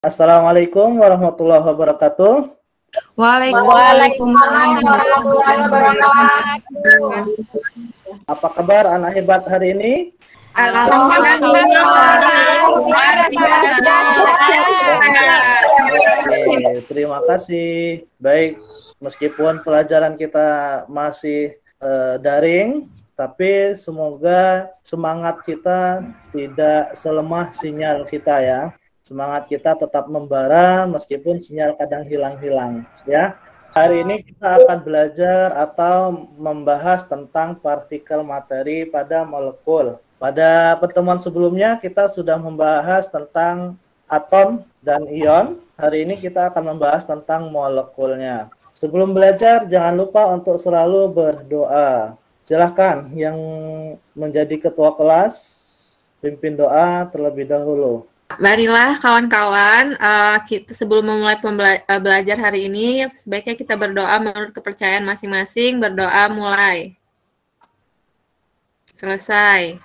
Assalamualaikum warahmatullahi wabarakatuh. Waalaikumsalam warahmatullahi wabarakatuh. Apa kabar anak hebat hari ini? Oke, terima kasih. Baik, meskipun pelajaran kita masih daring, tapi semoga semangat kita tidak selemah sinyal kita ya. Semangat kita tetap membara meskipun sinyal kadang hilang-hilang ya. Hari ini kita akan belajar atau membahas tentang partikel materi pada molekul. Pada pertemuan sebelumnya kita sudah membahas tentang atom dan ion. Hari ini kita akan membahas tentang molekulnya. Sebelum belajar jangan lupa untuk selalu berdoa. Silahkan yang menjadi ketua kelas pimpin doa terlebih dahulu. Marilah kawan-kawan, kita sebelum memulai belajar hari ini, sebaiknya kita berdoa menurut kepercayaan masing-masing. Berdoa mulai. Selesai.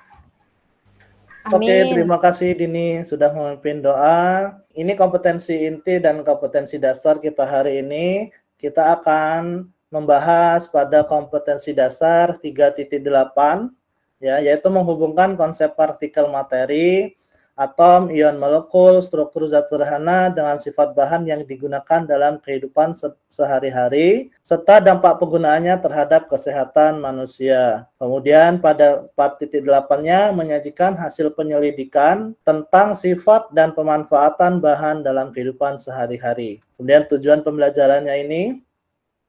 Amin. Oke, terima kasih Dini sudah memimpin doa. Ini kompetensi inti dan kompetensi dasar kita hari ini. Kita akan membahas pada kompetensi dasar 3.8, ya, yaitu menghubungkan konsep partikel materi, atom, ion, molekul, struktur zat sederhana dengan sifat bahan yang digunakan dalam kehidupan sehari-hari, serta dampak penggunaannya terhadap kesehatan manusia. Kemudian pada 4.8-nya menyajikan hasil penyelidikan tentang sifat dan pemanfaatan bahan dalam kehidupan sehari-hari. Kemudian tujuan pembelajarannya ini,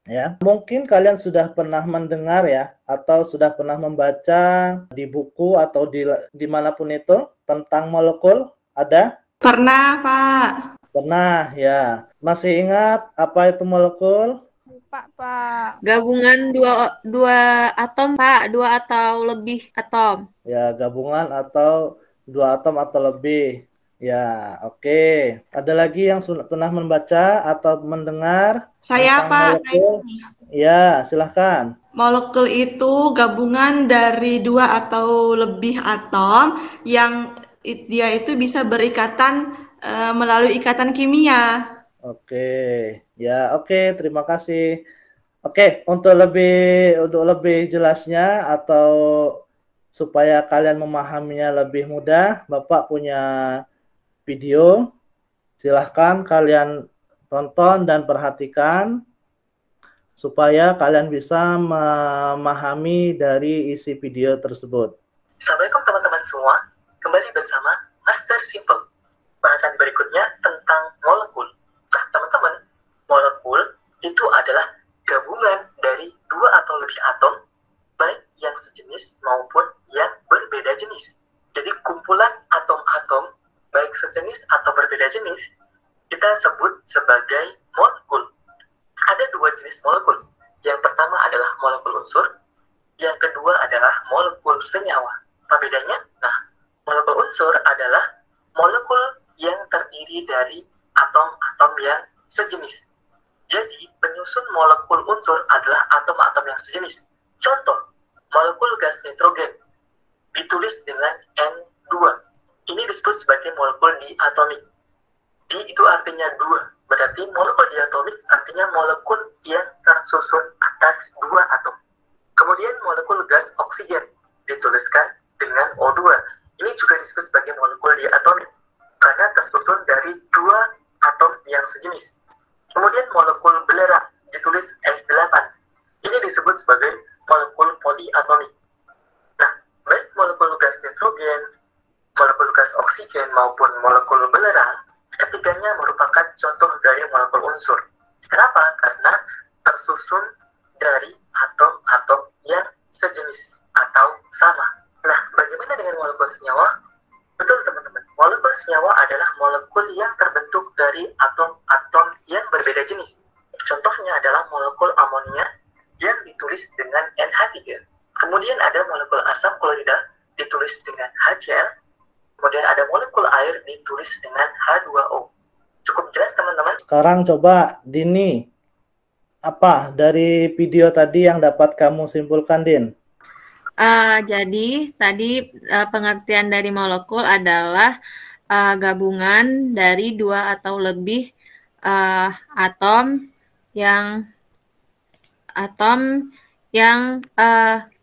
ya, mungkin kalian sudah pernah mendengar ya, atau sudah pernah membaca di buku atau dimanapun itu tentang molekul, ada? Pernah, Pak. Pernah, ya. Masih ingat apa itu molekul? Pak. Gabungan dua atom, Pak. Dua atau lebih atom. Ya, gabungan atau dua atom atau lebih. Ya, oke. Ada lagi yang pernah membaca atau mendengar? Saya, Pak. Ya, silahkan. Molekul itu gabungan dari dua atau lebih atom yang dia itu bisa berikatan melalui ikatan kimia. Oke, ya, oke. Terima kasih. Oke, untuk lebih jelasnya atau supaya kalian memahaminya lebih mudah, Bapak punya video. Silahkan kalian tonton dan perhatikan supaya kalian bisa memahami dari isi video tersebut. Assalamualaikum teman-teman semua, kembali bersama Master Simple. Bahasan berikutnya tentang molekul. Nah teman-teman, molekul itu adalah gabungan dari dua atau lebih atom, baik yang sejenis maupun yang berbeda jenis. Jadi kumpulan atom-atom, baik sejenis atau berbeda jenis, kita sebut sebagai molekul. Ada dua jenis molekul. Yang pertama adalah molekul unsur, yang kedua adalah molekul senyawa. Apa bedanya? Nah, molekul unsur adalah molekul yang terdiri dari atom-atom yang sejenis. Jadi, penyusun molekul unsur adalah atom-atom yang sejenis. Contoh, molekul gas nitrogen ditulis dengan N2. Ini disebut sebagai molekul diatomik. Di itu artinya dua. Berarti molekul diatomik artinya molekul yang tersusun atas dua atom. Kemudian molekul gas oksigen dituliskan dengan O2. Ini juga disebut sebagai molekul diatomik karena tersusun dari dua atom yang sejenis. Kemudian molekul belerang ditulis S8. Ini disebut sebagai molekul poliatomik. Nah, baik molekul gas nitrogen, molekul gas oksigen maupun molekul belerang, ketiganya merupakan contoh dari molekul unsur. Kenapa? Karena tersusun dari atom-atom yang sejenis atau sama. Nah, bagaimana dengan molekul senyawa? Betul teman-teman, molekul senyawa adalah molekul yang terbentuk dari atom-atom yang berbeda jenis. Contohnya adalah molekul amonia yang ditulis dengan NH3. Kemudian ada molekul asam klorida ditulis dengan HCl. Kemudian ada molekul air ditulis dengan H2O. Cukup jelas teman-teman? Sekarang coba Dini, apa dari video tadi yang dapat kamu simpulkan, Din? Jadi tadi pengertian dari molekul adalah gabungan dari dua atau lebih atom yang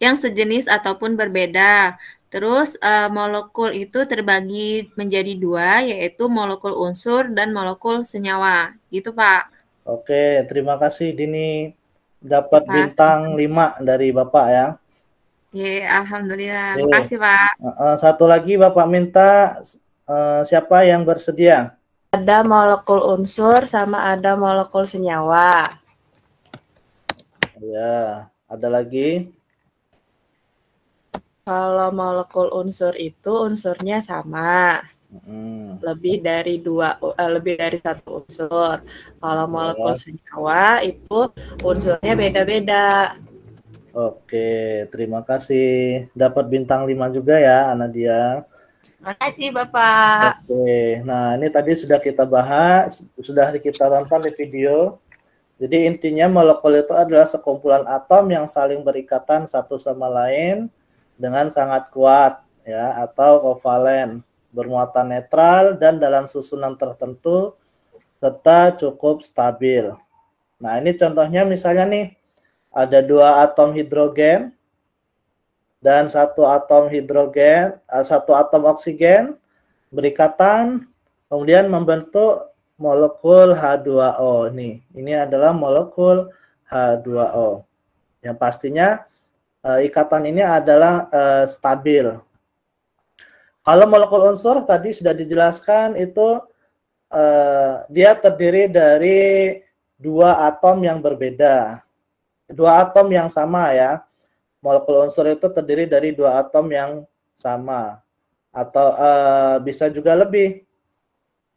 sejenis ataupun berbeda. Terus molekul itu terbagi menjadi dua, yaitu molekul unsur dan molekul senyawa. Gitu, Pak. Oke, terima kasih Dini. Dapat bintang 5 dari Bapak ya. Alhamdulillah. Makasih, Pak. Satu lagi Bapak minta siapa yang bersedia? Ada molekul unsur sama ada molekul senyawa. Ya, ada lagi. Kalau molekul unsur itu unsurnya sama, lebih dari satu unsur. Kalau molekul senyawa itu unsurnya beda-beda. Oke, terima kasih. Dapat bintang 5 juga ya, Anadia. Makasih Bapak. Oke, nah ini tadi sudah kita bahas, sudah kita tonton di video. Jadi intinya molekul itu adalah sekumpulan atom yang saling berikatan satu sama lain dengan sangat kuat ya, atau kovalen, bermuatan netral dan dalam susunan tertentu serta cukup stabil. Nah, ini contohnya misalnya nih, ada 2 atom hidrogen dan 1 atom oksigen berikatan kemudian membentuk molekul H2O nih. Ini adalah molekul H2O. Yang pastinya ikatan ini adalah stabil. Kalau molekul unsur tadi sudah dijelaskan itu dia terdiri dari 2 atom yang berbeda. 2 atom yang sama ya. Molekul unsur itu terdiri dari 2 atom yang sama. Atau bisa juga lebih.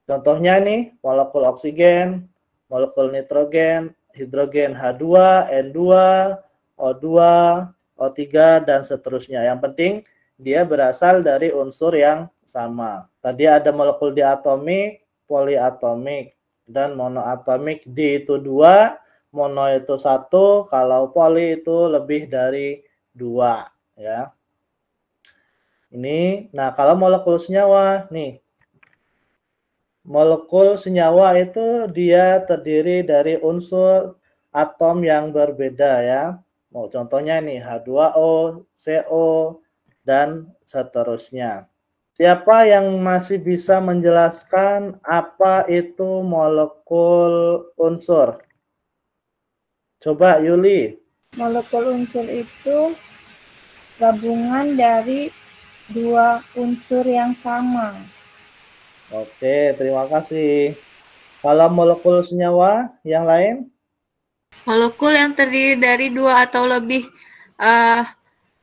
Contohnya nih, molekul oksigen, molekul nitrogen, hidrogen H2, N2, O2, O3, dan seterusnya. Yang penting dia berasal dari unsur yang sama. Tadi ada molekul diatomik, poliatomik, dan monoatomik. Di itu 2, mono itu 1, kalau poli itu lebih dari 2. Ya. Ini, nah kalau molekul senyawa, nih. Molekul senyawa itu dia terdiri dari unsur atom yang berbeda ya. Mau contohnya nih H2O, CO, dan seterusnya. Siapa yang masih bisa menjelaskan apa itu molekul unsur? Coba Yuli. Molekul unsur itu gabungan dari 2 unsur yang sama. Oke, terima kasih. Kalau molekul senyawa yang lain? Molekul yang terdiri dari 2 atau lebih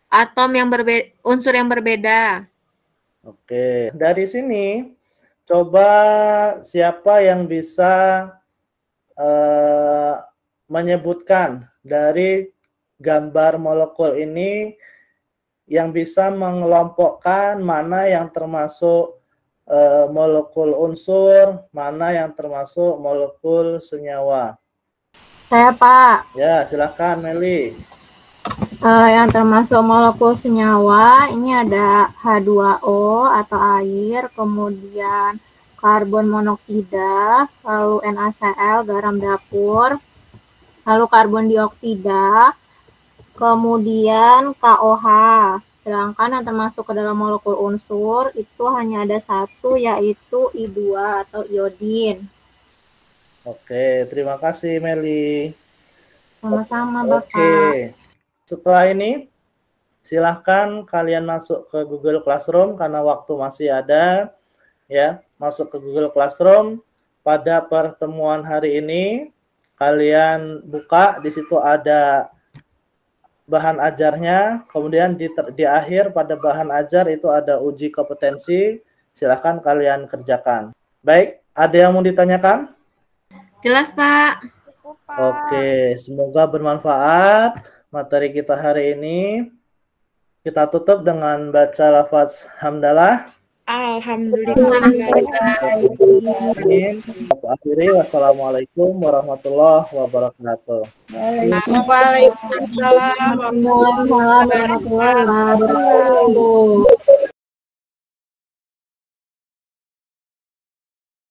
atom yang unsur yang berbeda. Oke, dari sini coba siapa yang bisa menyebutkan dari gambar molekul ini yang bisa mengelompokkan mana yang termasuk molekul unsur, mana yang termasuk molekul senyawa. Saya Pak. Ya, silakan Meli. Yang termasuk molekul senyawa ini ada H2O atau air, kemudian karbon monoksida, lalu NaCl garam dapur, lalu karbon dioksida, kemudian KOH. Sedangkan yang termasuk ke dalam molekul unsur itu hanya ada 1, yaitu I2 atau iodin. Oke, terima kasih Meli. Sama-sama Bapak. Oke, setelah ini silahkan kalian masuk ke Google Classroom karena waktu masih ada. Ya, masuk ke Google Classroom. Pada pertemuan hari ini, kalian buka, di situ ada bahan ajarnya, kemudian di akhir pada bahan ajar itu ada uji kompetensi, silahkan kalian kerjakan. Baik, ada yang mau ditanyakan? Jelas, Pak. Oke, semoga bermanfaat materi kita hari ini. Kita tutup dengan baca lafaz hamdalah. Alhamdulillah. Akhiri, wassalamualaikum warahmatullahi wabarakatuh. Waalaikumsalam warahmatullahi wabarakatuh.